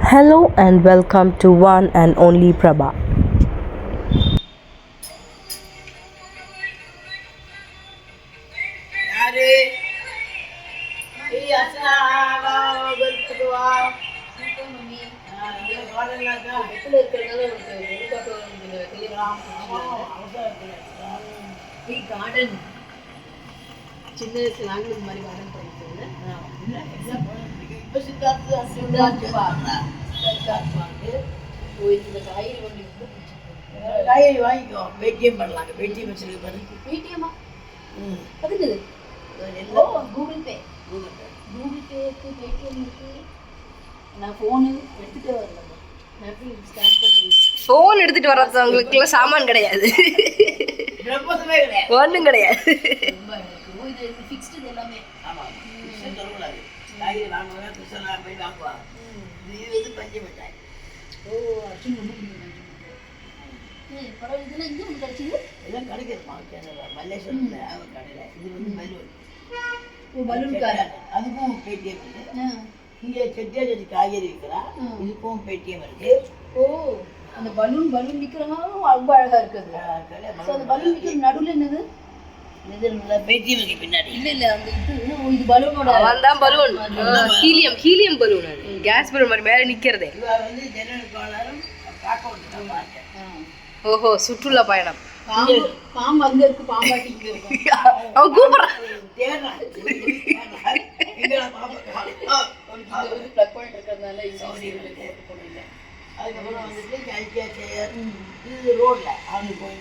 Hello and welcome to one and only Prabha. சின்ன வயசுல நாங்களும் இந்த மாதிரி கார்டன் பண்ணிருக்கோம். இப்போ சித்தார்த்து இந்த காய்கறி கொண்டு காய்கறி வாங்கிக்கோ. பேடிஎம் பண்ணலாங்க. பேடிஎம் வச்சிருக்கு பாரு. பேடிஎம்மா அதுக்கு கூகுள் பே இருக்கு, பேடிஎம் இருக்கு. நான் ஃபோனு எடுத்துகிட்டே வரல. ஃபோன் எடுத்துட்டு வர்றவங்களுக்குலாம் சாமான் கிடையாது, ஒன்றும் கிடையாது. ஃபிக்ஸ்டு எல்லாமே. ஆமாம், சொல்லக்கூடாது. காய்கறி வாங்குவாங்க, கிருஷ்ணன் போய் வாங்குவாங்க. இது பஞ்சு மிட்டாய். பரவாயில்ல. இதெல்லாம் இங்கே வந்து கிடச்சிது. எல்லாம் கிடைக்குது மல்லேஸ்வரத்தில் அவர் கடையில். இது வந்து பலூன். Balloon car. அதுக்கும் பேடிஎம் இருக்குது. இங்கே செட்டியாடி காய்கறி விற்கிறான். இதுக்கும் பேடிஎம் இருக்குது. ஓ, அந்த பலூன் விற்கிறவங்க ரொம்ப அழகாக இருக்குது. அந்த பலூன் விற்கிற நடுவில் என்னது? பேடிஎம் இருக்கு பின்னாடி. இல்லை அந்த இது பலூனோட தான் பலூன். Helium balloon. அது கேஸ் பலூன் மாதிரி மேலே நிற்கிறதே. வந்து ஜெனரல் காலரும் பார்க்க. ஓஹோ, சுற்றுலா பயணம். பாம்பு அங்கே இருக்கு, பாம்பாட்டி இங்கே இருக்கும். அவன் கூப்பிட்றான். அதுக்கப்புறம் வந்துட்டு இது ரோட்ல அவங்க போய்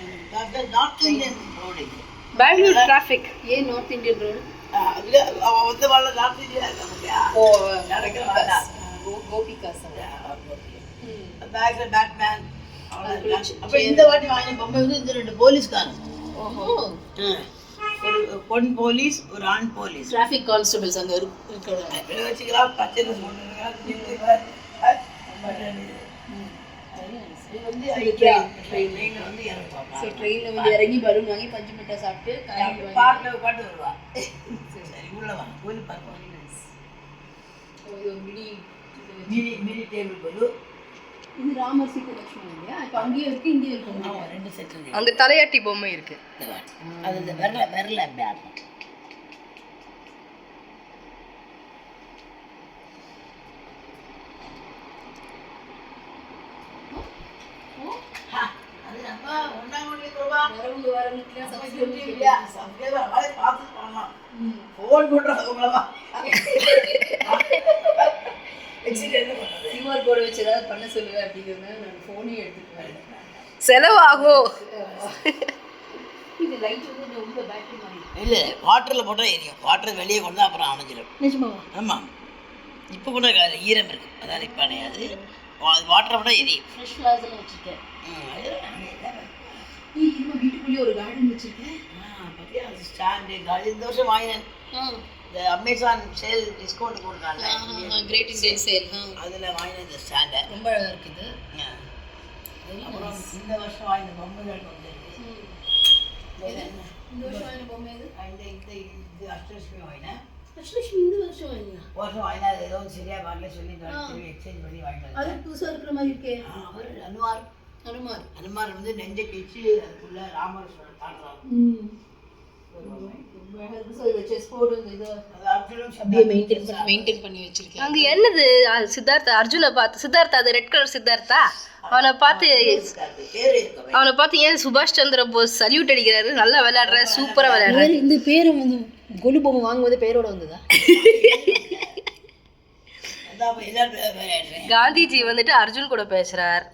north Indian road. Bangalore traffic. ஏன் நார்த் இந்தியன் ரோடு? வந்து வரல நார்த் இந்தியா நடக்கிற கோபிகா பேக்ல பேட்மேன். அப்போ இந்த வாட்டி வாங்கின பொம்மை வந்து இந்த 2 போலீஸ்காரங்க. ஒரு பொன் போலீஸ், ஒரு ஆண் போலீஸ். டிராஃபிக் கான்ஸ்டபிள்ஸ் அங்கே வச்சுக்கலாம். பச்சை ட்ரெயினில் வந்து இறங்கி பலூன் வாங்கி பஞ்சு மிட்டாய் சாப்பிட்டு பாட்டு வருவா. சரி, உள்ள வாங்க, கோயில் பார்க்க. Mini table balloon. இது ராமர் சீதை லட்சுமணன் இல்லையா? இப்போ அங்கேயும் இருக்கு, இங்கேயும் இருக்கு. 2 செட் இருக்கு. அந்த தலையாட்டி பொம்மை இருக்கு. அது இந்த விரல பேட். செலவாகும். இல்லை, வாட்டர்ல போட்டா எரியும். வாட்டர் வெளியே கொண்டு அப்புறம் அணைஞ்சிடும். ஆமா, இப்போ கூட ஈரம் இருக்கு, அதான் இப்போ அணையாது. வாட்டர் போட்டா எரியும். வீட்டுக்குள்ளேயே ஒரு கார்டன் வச்சிருக்கேன். இந்த வருஷம் வாங்கினேன். இந்த அமேசான் சேல் டிஸ்கவுண்ட் போட்டாங்க, கிரேட் இந்தியன் சேல். அதில் வாங்கின இந்த ஸ்டாண்டை ரொம்ப அழகாக இருக்குது. அப்புறம் இந்த வருஷம் வாங்கின பொம்மைகள் வந்துருக்கு. இந்த வருஷம் வாங்கின பொம்மை இது அஷ்டலட்சுமி வாங்கினேன். அஷ்டலட்சுமி இந்த வருஷம் வாங்கினா அது ஏதோ சரியா வரல சொல்லி எக்ஸ்சேஞ்ச் பண்ணி வாங்கிட்டு. அது புதுசாக இருக்கிற மாதிரி இருக்கே. அவர் அனுமார் வந்து நெஞ்சை கிழிச்சு அதுக்குள்ள ராமர் தாடுறாங்க. அங்க என்னது? சித்தார்த்தா, அர்ஜுனை பார்த்து சித்தார்த்தா, அது ரெட் கலர் சித்தார்த்தா. அவனை பார்த்து ஏன் சுபாஷ் சந்திர போஸ் சல்யூட் அடிக்கிறாரு. நல்லா விளையாடுற, சூப்பரா விளையாடுறாரு. இந்த பேரு வந்து கொலு பொம்மை வாங்கும்போது பேரோட வந்ததா? காந்திஜி வந்துட்டு அர்ஜுன் கூட பேசுறார்,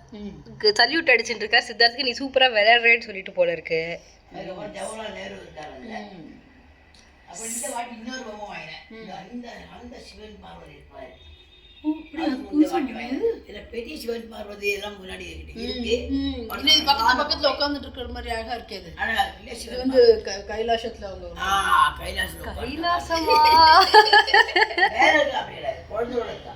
சல்யூட் அடிச்சுட்டு இருக்கார் சித்தார்த்துக்கு. நீ சூப்பரா விளையாடுறேன்னு சொல்லிட்டு போல இருக்கு. பெரிய சிவன் பார்வதி எல்லாம் முன்னாடி பக்கத்துல உட்காந்துட்டு இருக்கிற மாதிரி அழகா இருக்குது. அழகா இருக்கு. இது வந்து கைலாசத்துல கைலாசமா குழந்தையோட இருக்கா.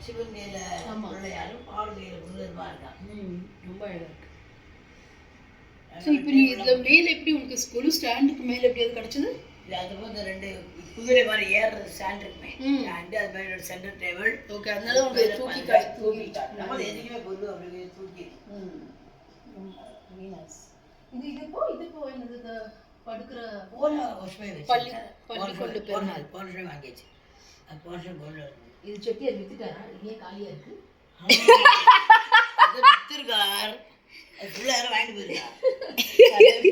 சிவன் மேல பிள்ளையாரும் பார்வதியில முருகருமா இருக்கா. ரொம்ப அழகா இருக்கு. ஸோ இப்போ நீ இதில் மேலே எப்படி உனக்கு ஸ்கூலு ஸ்டாண்டுக்கு மேலே எப்படி அது கிடச்சிது? இது அது போது 2 குதிரை மாதிரி ஏறுறது ஸ்டாண்ட் இருக்குமே ஸ்டாண்டு அது மாதிரி ஒரு சென்டர் டேபிள். ஓகே, அதனால உங்களுக்கு தூக்கி காட்டு. நம்ம எதுக்குமே கொண்டு அப்படி தூக்கி. Very nice. இது இப்போ என்னது படுக்கிற போன வருஷமே பள்ளி கொண்டு போனாள். போன வருஷம் வாங்கியாச்சு. அது போன வருஷம் கொண்டு இது செட்டியார் வித்துட்டாரா? இங்கே காலியா இருக்கு. அது வித்துருக்கார். அது ஃபுல்லாக யாரும் வாங்கிட்டு போயிருக்கா.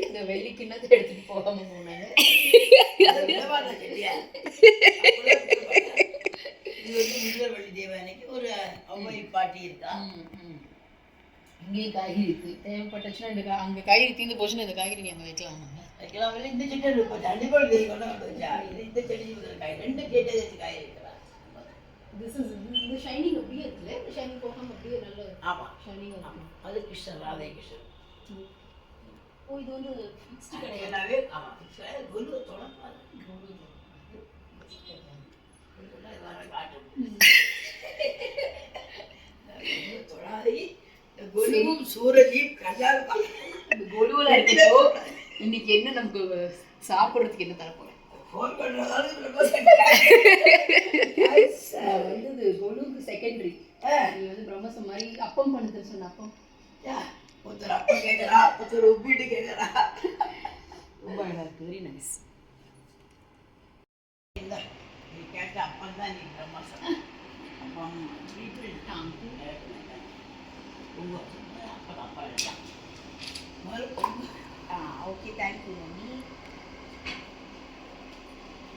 இந்த வெள்ளி கிண்ணத்தை எடுத்துட்டு போகாம போனாங்க. செட்டியார் இது வந்து முதல் வள்ளி தேவானைக்கு ஒரு அம்மை பாட்டி இருக்கா. இங்கேயும் காய்கறி இருக்கு. தேவைப்பட்டுச்சுன்னா இந்த அங்கே காய்கறி தீர்ந்து போச்சுன்னா இந்த காய்கறி நீ அங்கே வைக்கலாம். வைக்கலாம். இந்த செடி இருக்கும். அடிப்படை தெரியும் வச்சா இது இந்த செடி காய் 2 கேட்டே காய் இருக்கிறா. இந்த ஷைனிங் அப்படியே இருக்குல்ல. இந்த ஷைனிங் போகாம அப்படியே நல்ல ஆமாம் ஷைனிங் இருக்கும். அது கிருஷ்ணன் ராதே கிருஷ்ணன். ஓ, இது வந்து ஃபிக்ஸ்டு கிடையாது. எல்லாமே ஆமாம் ஃபிக்ஸ் கொண்டு தொடப்பாது. தொடாதி கொலுவும் சூரஜியும் கல்லால் இந்த கொலுவில் இருக்கோ இன்னைக்கு என்ன நமக்கு சாப்பிட்றதுக்கு என்ன தரப்போகிறேன்? ஃபோன் பண்ணுறதாலும் வந்து கொலுவுக்கு செகண்டரி. நீ வந்து பிரம்மசம் மாதிரி அப்பம் பண்ணி சொன்ன அப்பம். ஒருத்தர் அப்பம் கேட்குறா, ஒருத்தர் உப்பிட்டு கேட்குறா. ரொம்ப அழகாக இருக்குது. Very nice. இல்லை நீ கேட்ட அப்பம் தான் நீ பிரம்மசம். அப்பம் வீட்டில் உங்கள் அப்பா அப்பா எடுத்தான். Okay, thank you mummy.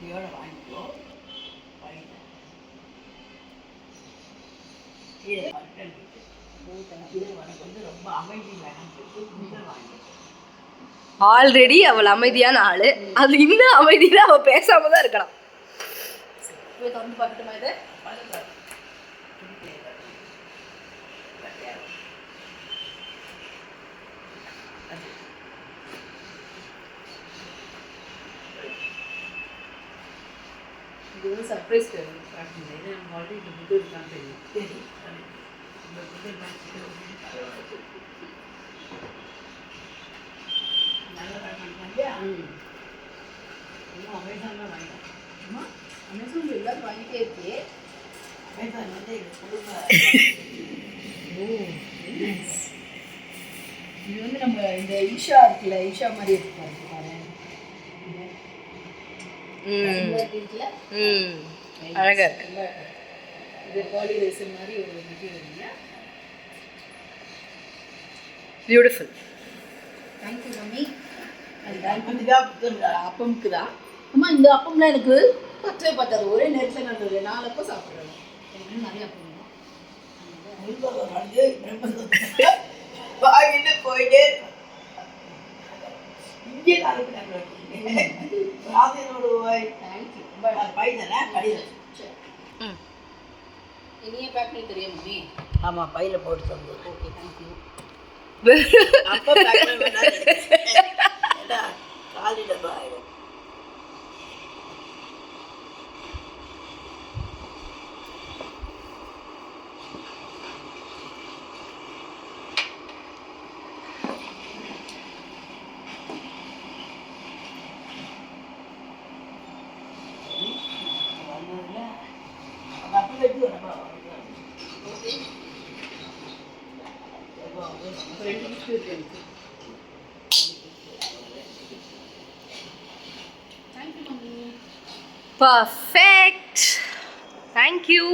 இதோட வாங்கிக்கோ. வாங்கிட்டேன். கீழே பட்டன் இது உனக்கு வந்து ரொம்ப அமைதி வேணும் சொல்லி வாங்கிட்டேன். ஆல்ரெடி அவள் அமைதியான ஆளு, அது இன்னும் அமைதியா அவள் பேசாம தான் இருக்கலாம். வந்து பார்க்கட்டுமா இது? இது வந்து சர்ப்ரைஸ் காட்டுங்க. ஏன்னா நம்ம ஆல்ரெடி இந்த புது இருக்கான்னு தெரியும். அமேசான் வாங்கிட்டேன். அமேசான் எல்லாரும் வாங்கிட்டே இருக்கே. அமேசான் வந்து இது வந்து நம்ம இந்த ஈஷா இருக்குல்ல, ஈஷா மாதிரி இருக்கு பாருங்க. இருக்குல்ல, அழகா இருக்கு. இது பாலி ரேசர் மாதிரி ஒரு மெட்டீரியல். பியூட்டிஃபுல். Thank you mummy. அந்த அப்பமுக்கு தான். அம்மா இந்த அப்பம்லாம் எனக்கு பத்தவே பத்தாது. ஒரே நேரத்தில் நான் 4 அப்பம் சாப்பிட்றேன். எனக்கு நிறைய அப்பம் வாங்கிட்டு போயிட்டே இங்கே இனிய பேக்னு தெரியும் மம்மி. ஆமாம் பையில போட்டு தந்து. Okay, thank you. அப்போ காலி டப்பா ஆயிடும். Perfect. Thank you.